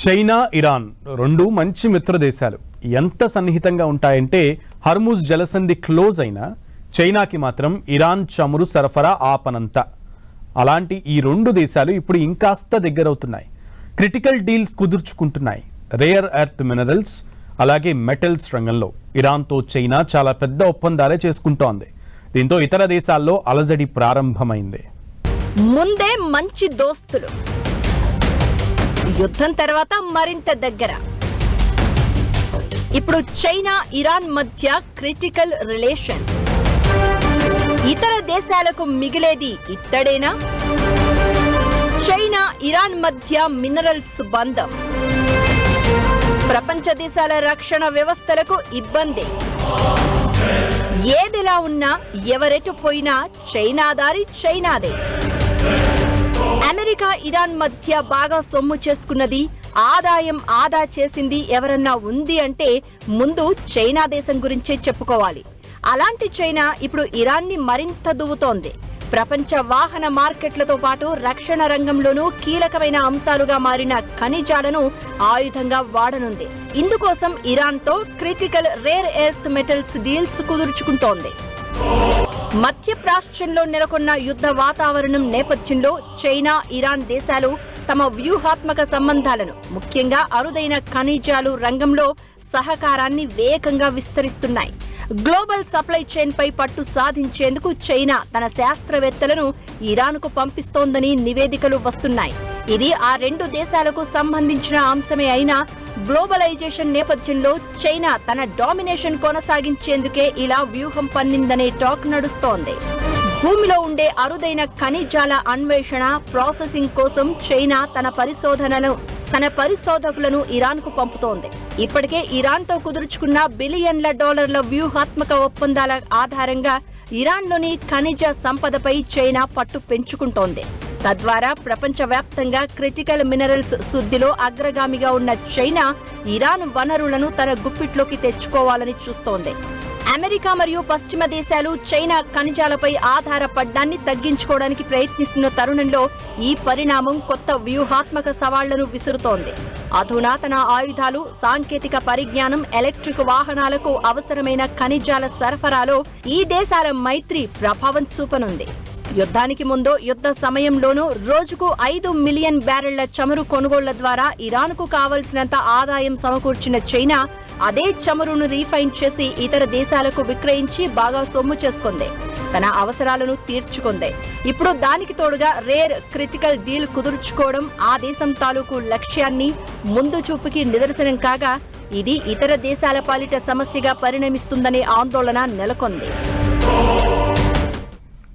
China, Iran రెండు మంచి మిత్ర దేశాలు. ఎంత సన్నిహితంగా ఉంటాయంటే హర్ముజ్ జలసంధి క్లోజ్ అయినా చైనాకి మాత్రం ఇరాన్ చమురు సరఫరా ఆపనంత. అలాంటి ఈ రెండు దేశాలు ఇప్పుడు ఇంకాస్త దగ్గరవుతున్నాయి. క్రిటికల్ డీల్స్ కుదుర్చుకుంటున్నాయి. రేర్ ఎర్త్ మినరల్స్ అలాగే మెటల్స్ రంగంలో ఇరాన్తో చైనా చాలా పెద్ద ఒప్పందాలే చేసుకుంటోంది. దీంతో ఇతర దేశాల్లో అలజడి ప్రారంభమైంది. ముందే మంచి దోస్తులు, యుద్ధం తర్వాత మరింత దగ్గర. ఇప్పుడు చైనా, ఇరాన్ మధ్య క్రిటికల్ రిలేషన్. ఇతర దేశాలకు మిగిలేది ఇత్తడేనా? చైనా, ఇరాన్ మధ్య మినరల్స్ బంధం. ప్రపంచ దేశాల రక్షణ వ్యవస్థలకు ఇబ్బంది. ఏదిలా ఉన్నా ఎవరెటు పోయినా చైనా దారి చైనాదే. అమెరికా, ఇరాన్ మధ్య బాగా సొమ్ము చేసుకున్నది, ఆదాయం ఆదా చేసింది ఎవరన్నా ఉంది అంటే ముందు చైనా దేశం గురించే చెప్పుకోవాలి. అలాంటి చైనా ఇప్పుడు ఇరాన్ని మరింత దువ్వుతోంది. ప్రపంచ వాహన మార్కెట్లతో పాటు రక్షణ రంగంలోనూ కీలకమైన అంశాలుగా మారిన ఖనిజాలను ఆయుధంగా వాడనుంది. ఇందుకోసం ఇరాన్తో critical rare earth metals deals కుదుర్చుకుంటోంది. మధ్యప్రాచ్యంలో నెలకొన్న యుద్ధ వాతావరణం నేపథ్యంలో చైనా, ఇరాన్ దేశాలు తమ వ్యూహాత్మక సంబంధాలను, ముఖ్యంగా అరుదైన ఖనిజాలు రంగంలో సహకారాన్ని వేగంగా విస్తరిస్తున్నాయి. గ్లోబల్ సప్లై చైన్ పై పట్టు సాధించేందుకు చైనా తన శాస్త్రవేత్తలను ఇరాన్కు పంపిస్తోందని నివేదికలు వస్తున్నాయి. ఇది ఆ రెండు దేశాలకు సంబంధించిన అంశమే అయినా గ్లోబలైజేషన్ నేపథ్యంలో చైనా తన డామినేషన్ కొనసాగించేందుకే ఇలా వ్యూహం పన్నిందనే టాక్ నడుస్తోంది. భూమిలో ఉండే అరుదైన ఖనిజాల అన్వేషణ, ప్రాసెసింగ్ కోసం చైనా తన పరిశోధకులను ఇరాన్కు పంపుతోంది. ఇప్పటికే ఇరాన్తో కుదుర్చుకున్న బిలియన్ల డాలర్ల వ్యూహాత్మక ఒప్పందాల ఆధారంగా ఇరాన్లోని ఖనిజ సంపదపై చైనా పట్టు పెంచుకుంటోంది. తద్వారా ప్రపంచవ్యాప్తంగా క్రిటికల్ మినరల్స్ శుద్ధిలో అగ్రగామిగా ఉన్న చైనా ఇరాన్ వనరులను తన గుప్పిట్లోకి తెచ్చుకోవాలని చూస్తోంది. అమెరికా మరియు పశ్చిమ దేశాలు చైనా ఖనిజాలపై ఆధారపడ్డాన్ని తగ్గించుకోవడానికి ప్రయత్నిస్తున్న తరుణంలో ఈ పరిణామం కొత్త వ్యూహాత్మక సవాళ్లను విసురుతోంది. అధునాతన ఆయుధాలు, సాంకేతిక పరిజ్ఞానం, ఎలక్ట్రిక్ వాహనాలకు అవసరమైన ఖనిజాల సరఫరాలో ఈ దేశాల మైత్రి ప్రభావం చూపనుంది. యుద్ధానికి ముందు, యుద్ధ సమయంలోనూ రోజుకు 5 మిలియన్ బ్యారెళ్ల చమురు కొనుగోళ్ల ద్వారా ఇరాన్కు కావలసినంత ఆదాయం సమకూర్చిన చైనా అదే చమురును రీఫైన్ చేసి ఇతర దేశాలకు విక్రయించి బాగా సొమ్ము చేసుకుంది, తన అవసరాలను తీర్చుకుంది. ఇప్పుడు దానికి తోడుగా రేర్ క్రిటికల్ డీల్ కుదుర్చుకోవడం ఆ దేశం తాలూకు లక్ష్యాన్ని ముందు చూపుకి నిదర్శనం కాగా, ఇది ఇతర దేశాల పాలిట సమస్యగా పరిణమిస్తుందనే ఆందోళన నెలకొంది.